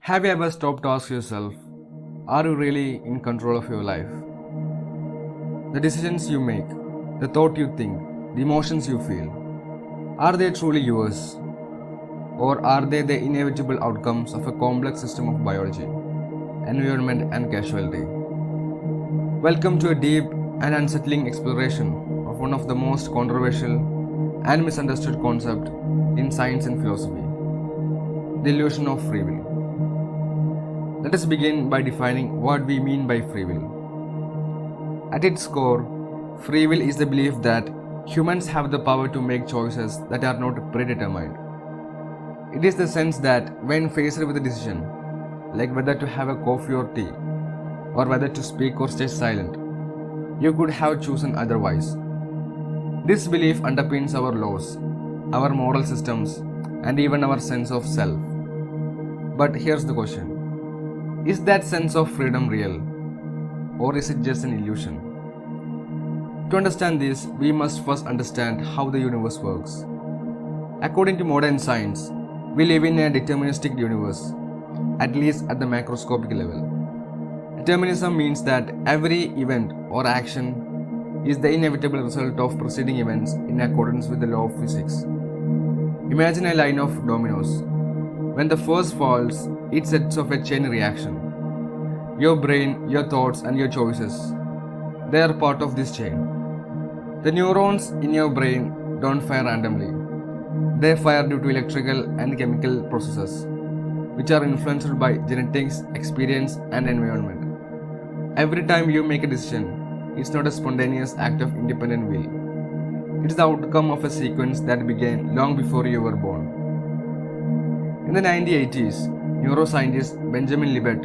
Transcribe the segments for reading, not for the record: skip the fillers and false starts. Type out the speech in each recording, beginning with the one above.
Have you ever stopped to ask yourself, are you really in control of your life? The decisions you make, the thought you think, the emotions you feel, are they truly yours? Or are they the inevitable outcomes of a complex system of biology, environment, and causality? Welcome to a deep and unsettling exploration of one of the most controversial and misunderstood concepts in science and philosophy, the illusion of free will. Let us begin by defining what we mean by free will. At its core, free will is the belief that humans have the power to make choices that are not predetermined. It is the sense that when faced with a decision, like whether to have a coffee or tea, or whether to speak or stay silent, you could have chosen otherwise. This belief underpins our laws, our moral systems, and even our sense of self. But here's the question. Is that sense of freedom real, or is it just an illusion? To understand this, we must first understand how the universe works. According to modern science, we live in a deterministic universe, at least at the macroscopic level. Determinism means that every event or action is the inevitable result of preceding events in accordance with the law of physics. Imagine a line of dominoes. When the first falls, it sets off a chain reaction. Your brain, your thoughts, and your choices, they are part of this chain. The neurons in your brain don't fire randomly. They fire due to electrical and chemical processes, which are influenced by genetics, experience, and environment. Every time you make a decision, it's not a spontaneous act of independent will. It's the outcome of a sequence that began long before you were born. In the 1980s, neuroscientist Benjamin Libet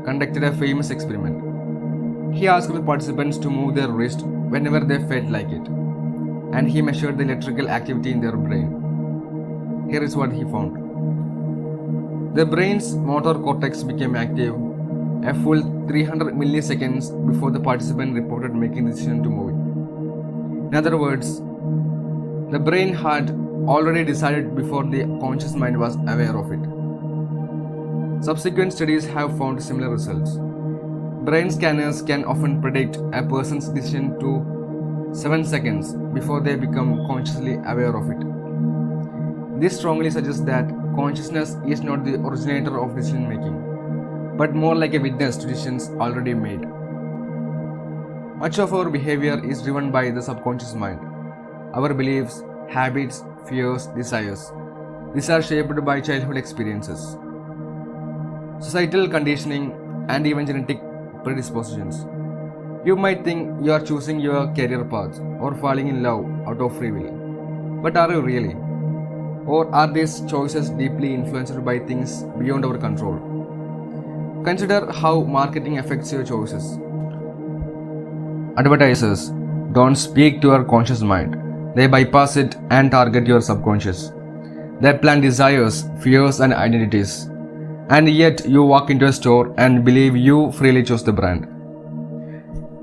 conducted a famous experiment. He asked the participants to move their wrist whenever they felt like it, and he measured the electrical activity in their brain. Here is what he found. The brain's motor cortex became active a full 300 milliseconds before the participant reported making the decision to move it. In other words, the brain had already decided before the conscious mind was aware of it. Subsequent studies have found similar results. Brain scanners can often predict a person's decision to 7 seconds before they become consciously aware of it. This strongly suggests that consciousness is not the originator of decision making, but more like a witness to decisions already made. Much of our behavior is driven by the subconscious mind. Our beliefs, habits, fears, desires. These are shaped by childhood experiences, societal conditioning, and even genetic predispositions. You might think you are choosing your career path or falling in love out of free will. But are you really? Or are these choices deeply influenced by things beyond our control? Consider how marketing affects your choices. Advertisers don't speak to your conscious mind. They bypass it and target your subconscious. They plant desires, fears, and identities. And yet you walk into a store and believe you freely chose the brand.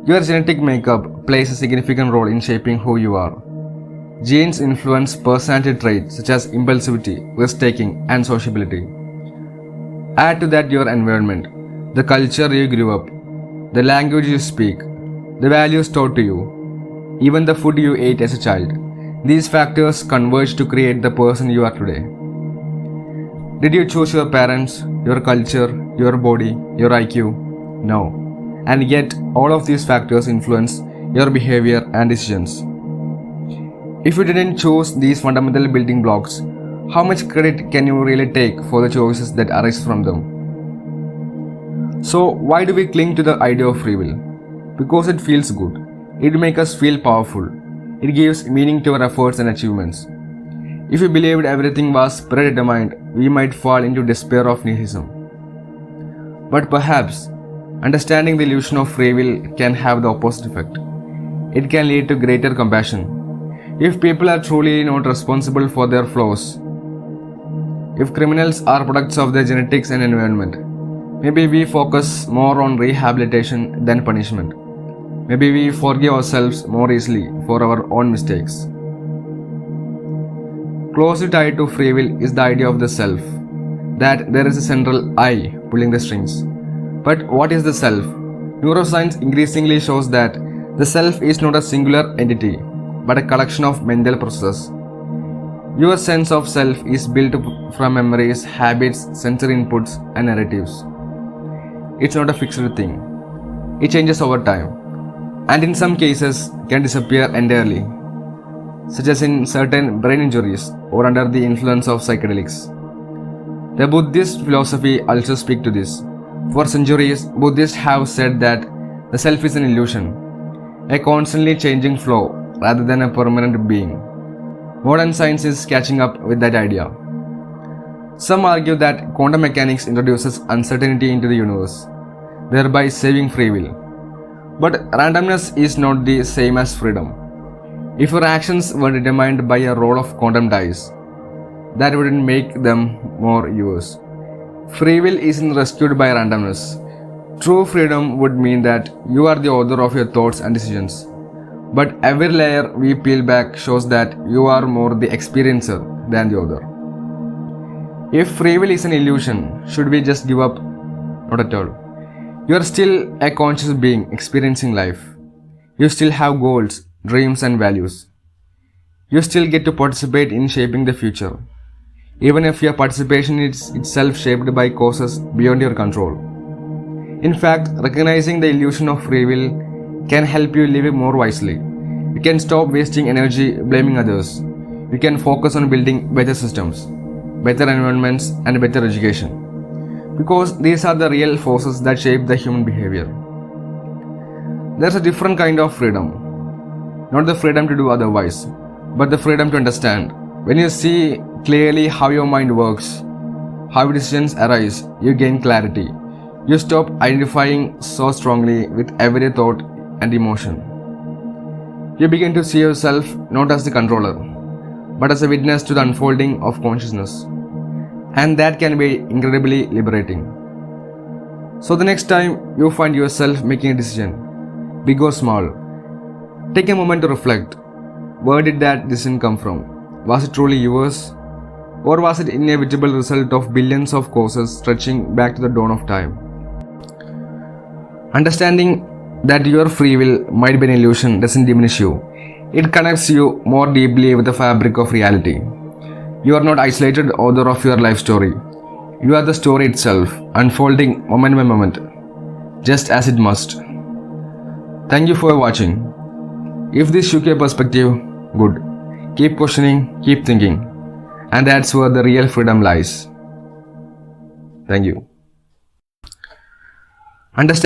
Your genetic makeup plays a significant role in shaping who you are. Genes influence personality traits such as impulsivity, risk-taking, and sociability. Add to that your environment, the culture you grew up, the language you speak, the values taught to you, even the food you ate as a child. These factors converge to create the person you are today. Did you choose your parents, your culture, your body, your IQ? No. And yet, all of these factors influence your behavior and decisions. If you didn't choose these fundamental building blocks, how much credit can you really take for the choices that arise from them? So, why do we cling to the idea of free will? Because it feels good. It makes us feel powerful. It gives meaning to our efforts and achievements. If we believed everything was predetermined, we might fall into despair of nihilism. But perhaps, understanding the illusion of free will can have the opposite effect. It can lead to greater compassion. If people are truly not responsible for their flaws, if criminals are products of their genetics and environment, maybe we focus more on rehabilitation than punishment. Maybe we forgive ourselves more easily for our own mistakes. Closely tied to free will is the idea of the self, that there is a central I pulling the strings. But what is the self? Neuroscience increasingly shows that the self is not a singular entity, but a collection of mental processes. Your sense of self is built from memories, habits, sensory inputs, and narratives. It's not a fixed thing. It changes over time, and in some cases can disappear entirely, such as in certain brain injuries or under the influence of psychedelics. The Buddhist philosophy also speaks to this. For centuries, Buddhists have said that the self is an illusion, a constantly changing flow rather than a permanent being. Modern science is catching up with that idea. Some argue that quantum mechanics introduces uncertainty into the universe, thereby saving free will. But randomness is not the same as freedom. If your actions were determined by a roll of quantum dice, that wouldn't make them more yours. Free will isn't rescued by randomness. True freedom would mean that you are the author of your thoughts and decisions. But every layer we peel back shows that you are more the experiencer than the author. If free will is an illusion, should we just give up? Not at all. You are still a conscious being experiencing life. You still have goals, dreams, and values. You still get to participate in shaping the future, even if your participation is itself shaped by causes beyond your control. In fact, recognizing the illusion of free will can help you live more wisely. You can stop wasting energy blaming others. You can focus on building better systems, better environments, and better education. Because these are the real forces that shape the human behavior. There's a different kind of freedom. Not the freedom to do otherwise, but the freedom to understand. When you see clearly how your mind works, how decisions arise, you gain clarity. You stop identifying so strongly with every thought and emotion. You begin to see yourself not as the controller, but as a witness to the unfolding of consciousness. And that can be incredibly liberating. So the next time you find yourself making a decision, big or small, take a moment to reflect. Where did that decision come from? Was it truly yours? Or was it an inevitable result of billions of causes stretching back to the dawn of time? Understanding that your free will might be an illusion doesn't diminish you. It connects you more deeply with the fabric of reality. You are not isolated author of your life story. You are the story itself, unfolding moment by moment, just as it must. Thank you for watching. If this shook your perspective, good. Keep questioning, keep thinking. And that's where the real freedom lies. Thank you. Understand